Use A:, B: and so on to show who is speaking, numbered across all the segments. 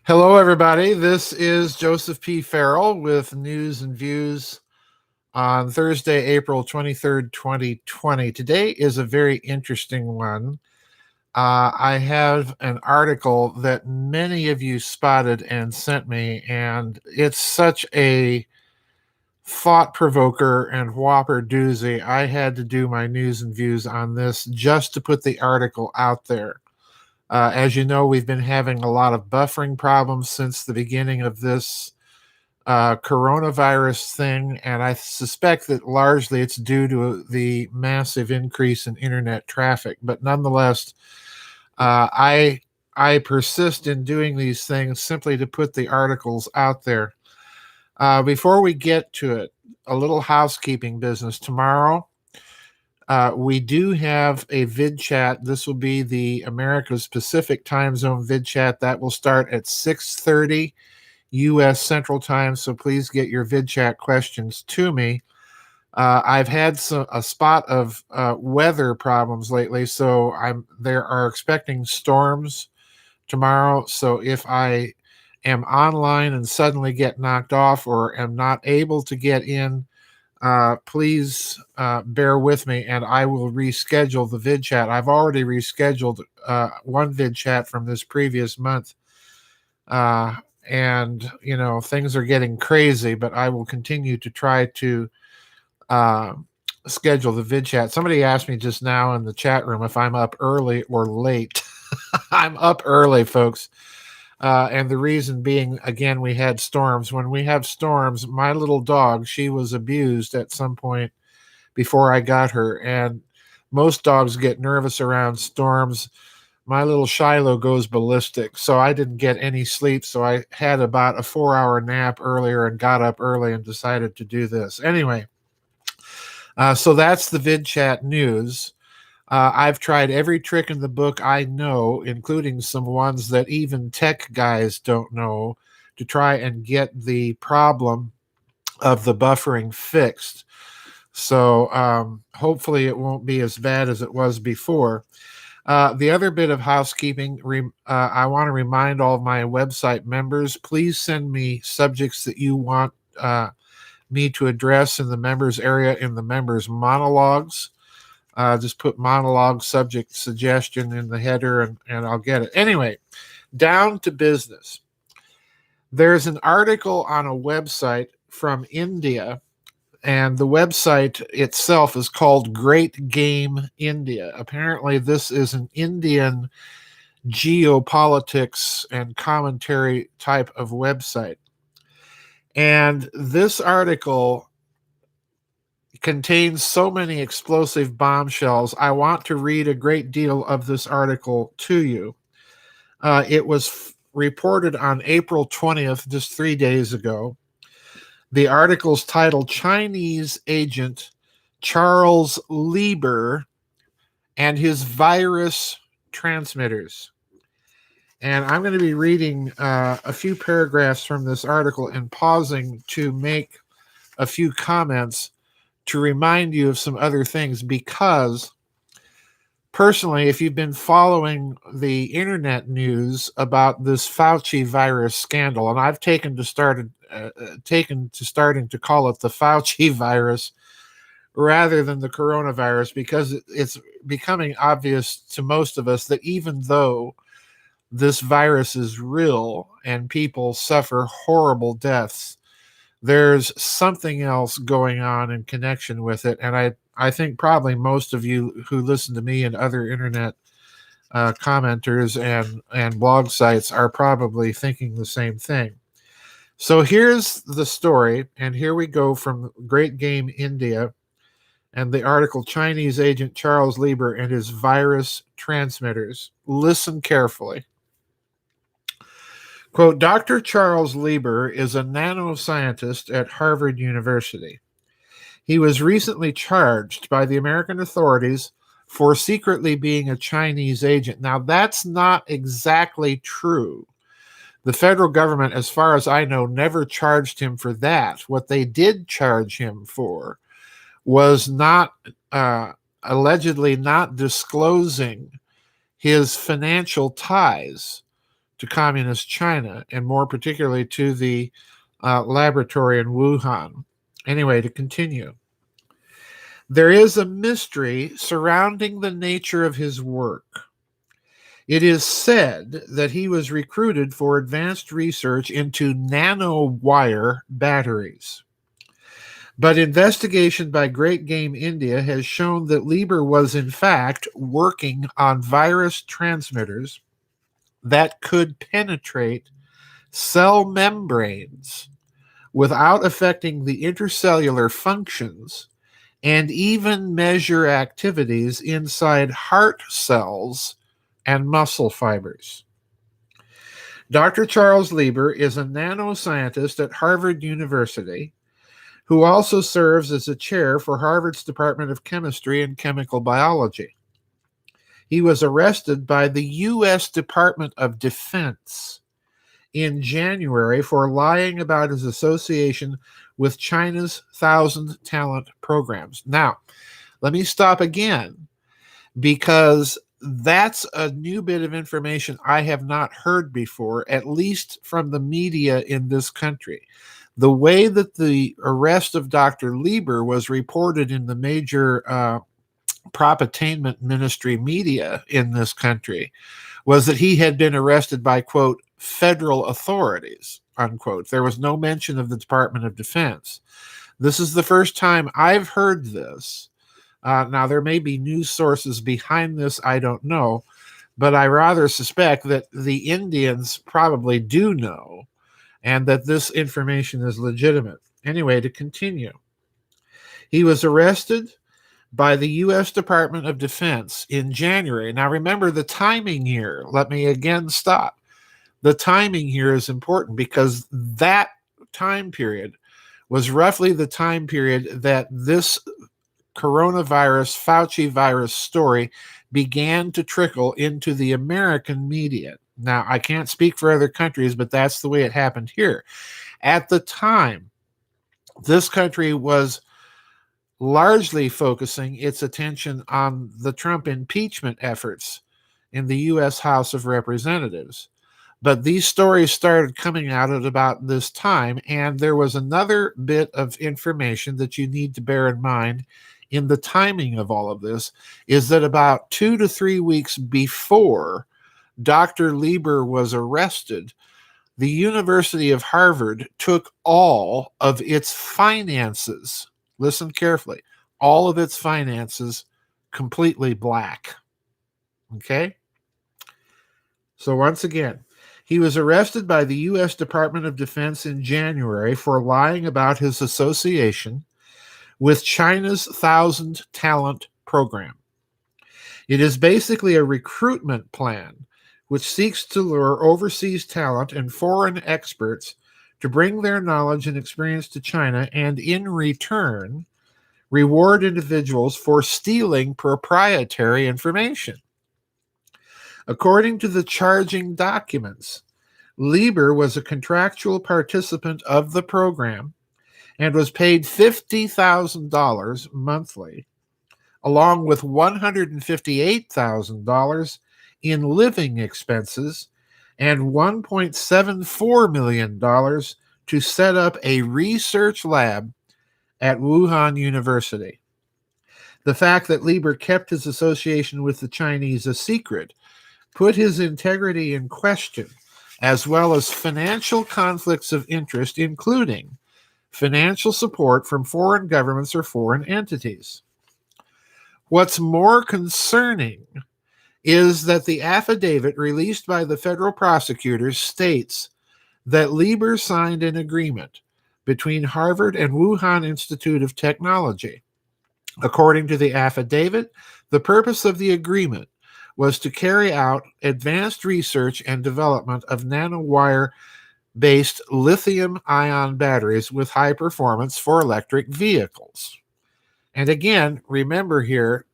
A: Hello, everybody. This is Joseph P. Farrell with news and views on Thursday, April 23rd, 2020. Today is a very interesting one. I have an article that many of you spotted and sent me, and it's such a thought provoker and whopper doozy. I had to do my news and views on this just to put the article out there. As you know, we've been having a lot of buffering problems since the beginning of this coronavirus thing, and I suspect that largely it's due to the massive increase in internet traffic. But nonetheless, uh, I I persist in doing these things simply to put the articles out there. Before we get to it, a little housekeeping business. Tomorrow, we do have a vid chat. This will be the America's Pacific Time Zone vid chat that will start at 6:30 U.S. Central Time. So please get your vid chat questions to me. I've had a spot of weather problems lately, so there are expecting storms tomorrow. So if I am online and suddenly get knocked off or am not able to get in, please bear with me and I will reschedule the vid chat. I've already rescheduled one vid chat from this previous month. Uh, and, things are getting crazy, but I will continue to try to uh, schedule the vid chat. Somebody asked me just now in the chat room if I'm up early or late. I'm up early, folks. And the reason being, again, we had storms. When we have storms, my little dog, she was abused at some point before I got her. And most dogs get nervous around storms. My little Shiloh goes ballistic. So I didn't get any sleep. So I had about a 4 hour nap earlier and got up early and decided to do this. Anyway, so that's the vid chat news. I've tried every trick in the book I know, including some ones that even tech guys don't know, to try and get the problem of the buffering fixed. So hopefully it won't be as bad as it was before. The other bit of housekeeping, I want to remind all of my website members, please send me subjects that you want me to address in the members area in the members monologues. Just put monologue subject suggestion in the header and I'll get it. Anyway, down to business. There's an article on a website from India, and the website itself is called Great Game India. Apparently, this is an Indian geopolitics and commentary type of website. And this article contains so many explosive bombshells. I want to read a great deal of this article to you. It was reported on April 20th, just 3 days ago. The article's titled Chinese Agent Charles Lieber and His Virus Transmitters. And I'm going to be reading a few paragraphs from this article and pausing to make a few comments to remind you of some other things, because personally, if you've been following the internet news about this Fauci virus scandal, and I've taken to starting to call it the Fauci virus rather than the coronavirus, because it's becoming obvious to most of us that even though this virus is real and people suffer horrible deaths, there's something else going on in connection with it. And I think probably most of you who listen to me and other internet commenters and blog sites are probably thinking the same thing. So here's the story, and here we go from Great Game India and the article Chinese Agent Charles Lieber and His Virus Transmitters. Listen carefully. Quote, Dr. Charles Lieber is a nanoscientist at Harvard University. He was recently charged by the American authorities for secretly being a Chinese agent. Now, that's not exactly true. The federal government, as far as I know, never charged him for that. What they did charge him for was not allegedly not disclosing his financial ties to communist China, and more particularly to the laboratory in Wuhan. Anyway, to continue. There is a mystery surrounding the nature of his work. It is said that he was recruited for advanced research into nanowire batteries. But investigation by Great Game India has shown that Lieber was in fact working on virus transmitters that could penetrate cell membranes without affecting the intercellular functions and even measure activities inside heart cells and muscle fibers. Dr. Charles Lieber is a nanoscientist at Harvard University who also serves as a chair for Harvard's Department of Chemistry and Chemical Biology. He was arrested by the U.S. Department of Defense in January for lying about his association with China's Thousand Talent programs. Now, let me stop again, because that's a new bit of information I have not heard before, at least from the media in this country. The way that the arrest of Dr. Lieber was reported in the major propaganda ministry media in this country was that he had been arrested by, quote, federal authorities, unquote. There was no mention of the Department of Defense. This is the first time I've heard this. Now, there may be news sources behind this, I don't know, but I rather suspect that the Indians probably do know and that this information is legitimate. Anyway, to continue. He was arrested by the U.S. Department of Defense in January. Now, remember the timing here. Let me again stop. The timing here is important because that time period was roughly the time period that this coronavirus, Fauci virus story began to trickle into the American media. Now, I can't speak for other countries, but that's the way it happened here. At the time, this country was largely focusing its attention on the Trump impeachment efforts in the U.S. House of Representatives. But these stories started coming out at about this time, and there was another bit of information that you need to bear in mind in the timing of all of this, is that about 2 to 3 weeks before Dr. Lieber was arrested, the University of Harvard took all of its finances, listen carefully, all of its finances completely black. Okay? So once again, he was arrested by the U.S. Department of Defense in January for lying about his association with China's Thousand Talent program. It is basically a recruitment plan which seeks to lure overseas talent and foreign experts to bring their knowledge and experience to China and, in return, reward individuals for stealing proprietary information. According to the charging documents, Lieber was a contractual participant of the program and was paid $50,000 monthly, along with $158,000 in living expenses and $1.74 million to set up a research lab at Wuhan University. The fact that Lieber kept his association with the Chinese a secret put his integrity in question, as well as financial conflicts of interest, including financial support from foreign governments or foreign entities. What's more concerning is that the affidavit released by the federal prosecutors states that Lieber signed an agreement between Harvard and Wuhan Institute of Technology. According to the affidavit, the purpose of the agreement was to carry out advanced research and development of nanowire-based lithium-ion batteries with high performance for electric vehicles. And again, remember here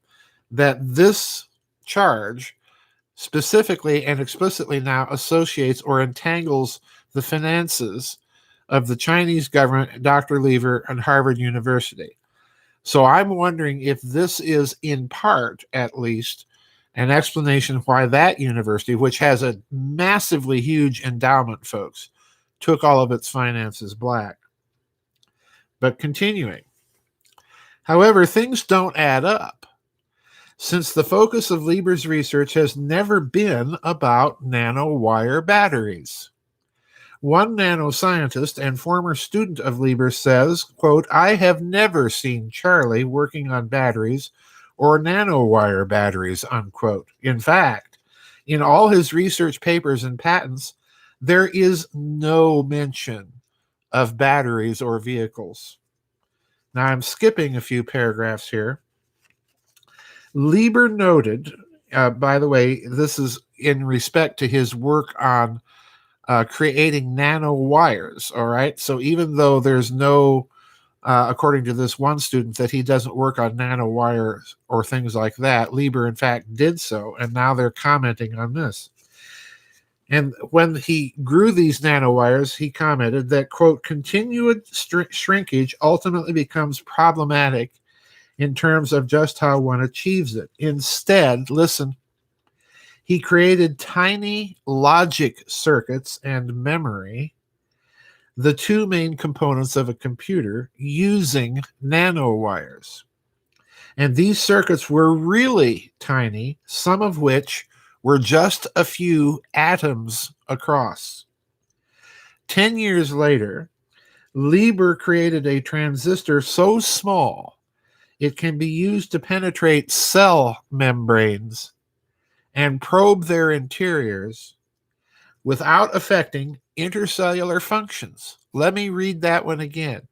A: that this charge specifically and explicitly now associates or entangles the finances of the Chinese government, Dr. Lieber, and Harvard University. So I'm wondering if this is in part, at least, An explanation why that university, which has a massively huge endowment, folks, took all of its finances black. But continuing. However, things don't add up, since the focus of Lieber's research has never been about nanowire batteries. One nanoscientist and former student of Lieber says, quote, "I have never seen Charlie working on batteries or nanowire batteries," unquote. In fact, in all his research papers and patents, there is no mention of batteries or vehicles. Now, I'm skipping a few paragraphs here. Lieber noted, by the way, this is in respect to his work on creating nanowires, all right? So even though there's no, according to this one student, that he doesn't work on nanowires or things like that, Lieber, in fact, did so, and now they're commenting on this. And when he grew these nanowires, he commented that, quote, "continued shrinkage ultimately becomes problematic in terms of just how one achieves it. Instead, listen, he created tiny logic circuits and memory, the two main components of a computer, using nanowires. And these circuits were really tiny, some of which were just a few atoms across. 10 years later, Lieber created a transistor so small it can be used to penetrate cell membranes and probe their interiors without affecting intercellular functions." Let me read that one again.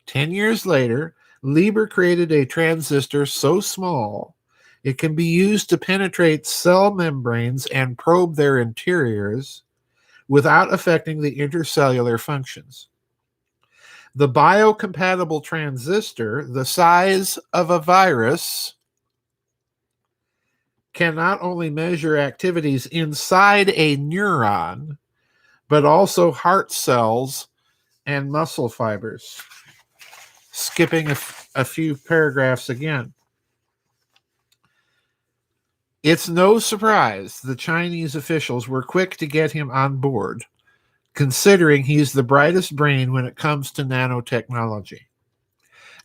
A: 10 years later, Lieber created a transistor so small it can be used to penetrate cell membranes and probe their interiors without affecting the intercellular functions. The biocompatible transistor, the size of a virus, can not only measure activities inside a neuron, but also heart cells and muscle fibers. Skipping a few paragraphs again. It's no surprise the Chinese officials were quick to get him on board, considering he's the brightest brain when it comes to nanotechnology.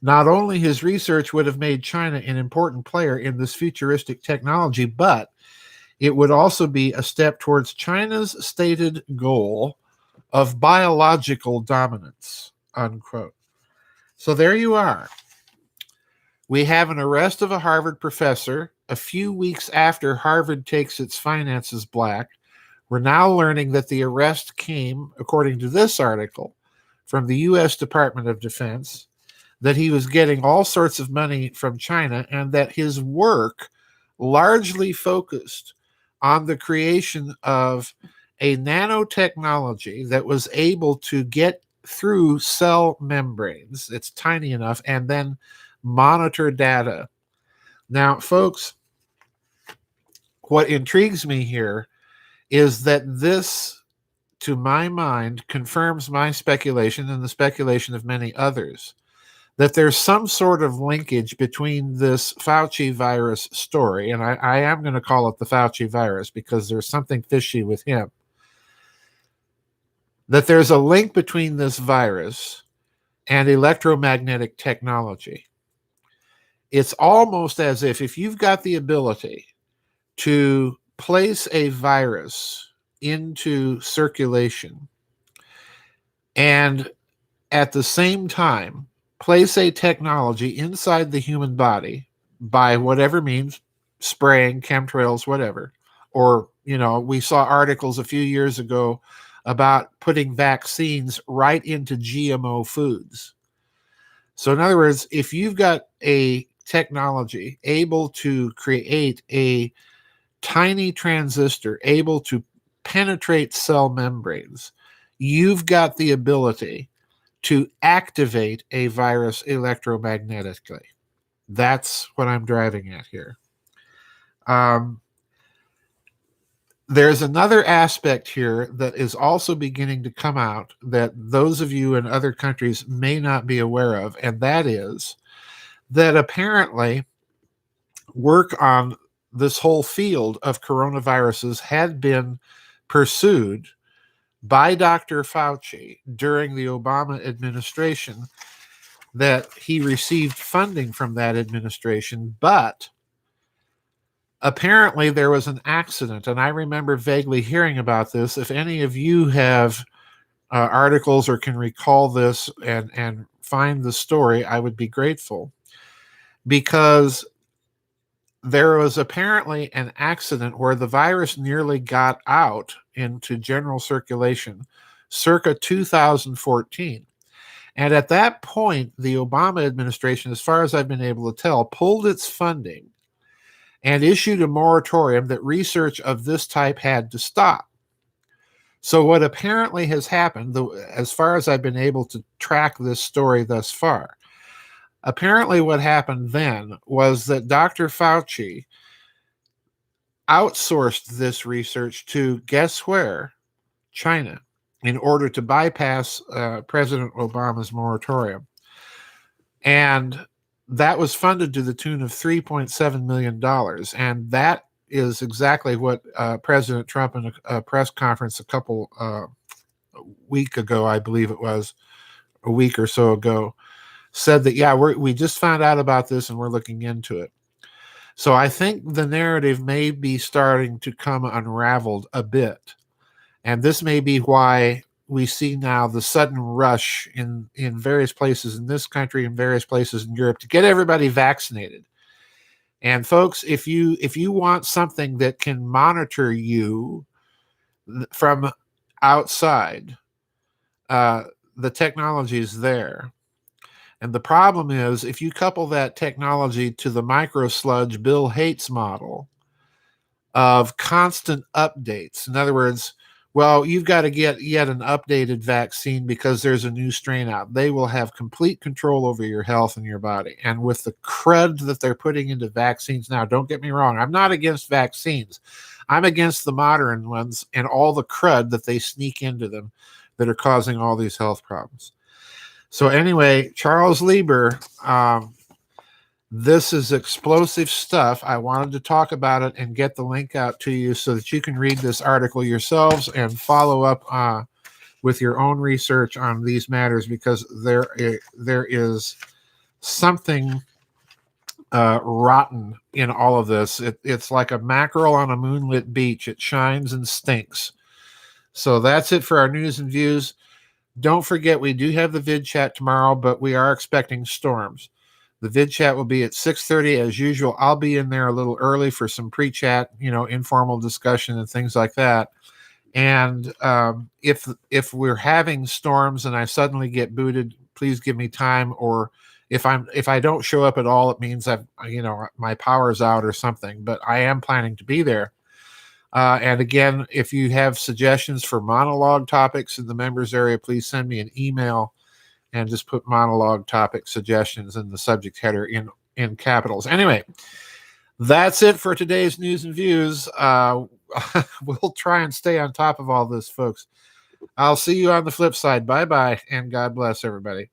A: Not only his research would have made China an important player in this futuristic technology, but it would also be a step towards China's stated goal of biological dominance, unquote. So there you are. We have an arrest of a Harvard professor a few weeks after Harvard takes its finances black. We're now learning that the arrest came, according to this article, from the U.S. Department of Defense, that he was getting all sorts of money from China, and that his work largely focused on the creation of a nanotechnology that was able to get through cell membranes. It's tiny enough, and then monitor data. Now, folks, what intrigues me here is that this, to my mind, confirms my speculation and the speculation of many others, that there's some sort of linkage between this Fauci virus story, and I am going to call it the Fauci virus because there's something fishy with him, that there's a link between this virus and electromagnetic technology. It's almost as if you've got the ability to place a virus into circulation and at the same time place a technology inside the human body by whatever means, spraying, chemtrails, whatever. Or, we saw articles a few years ago about putting vaccines right into GMO foods. So in other words, if you've got a technology able to create a tiny transistor able to penetrate cell membranes, you've got the ability to activate a virus electromagnetically. That's what I'm driving at here. There's another aspect here that is also beginning to come out that those of you in other countries may not be aware of, and that is that apparently work on this whole field of coronaviruses had been pursued by Dr. Fauci during the Obama administration, that he received funding from that administration, but apparently there was an accident. And I remember vaguely hearing about this. If any of you have articles or can recall this and find the story, I would be grateful, because there was apparently an accident where the virus nearly got out into general circulation circa 2014. And at that point, the Obama administration, as far as I've been able to tell, pulled its funding and issued a moratorium that research of this type had to stop. So what apparently has happened, as far as I've been able to track this story thus far, apparently what happened then was that Dr. Fauci outsourced this research to, guess where? China, in order to bypass President Obama's moratorium. And that was funded to the tune of $3.7 million. And that is exactly what President Trump in a press conference a week ago, I believe it was, a week or so ago, said that, yeah, we just found out about this and we're looking into it. So I think the narrative may be starting to come unraveled a bit. And this may be why we see now the sudden rush in various places in this country and various places in Europe to get everybody vaccinated. And folks, if you want something that can monitor you from outside, the technology is there. And the problem is, if you couple that technology to the microsludge Bill Gates model of constant updates, in other words, well, you've got to get yet an updated vaccine because there's a new strain out. They will have complete control over your health and your body. And with the crud that they're putting into vaccines now, don't get me wrong, I'm not against vaccines. I'm against the modern ones and all the crud that they sneak into them that are causing all these health problems. So anyway, Charles Lieber, this is explosive stuff. I wanted to talk about it and get the link out to you so that you can read this article yourselves and follow up with your own research on these matters, because there is something rotten in all of this. It's like a mackerel on a moonlit beach. It shines and stinks. So that's it for our news and views. Don't forget, we do have the vid chat tomorrow, but we are expecting storms. The vid chat will be at 6:30 as usual. I'll be in there a little early for some pre-chat, informal discussion and things like that. And if we're having storms and I suddenly get booted, please give me time. Or if I don't show up at all, it means my power's out or something. But I am planning to be there. And again, if you have suggestions for monologue topics in the members area, please send me an email and just put monologue topic suggestions in the subject header in capitals. Anyway, that's it for today's news and views. We'll try and stay on top of all this, folks. I'll see you on the flip side. Bye-bye, and God bless everybody.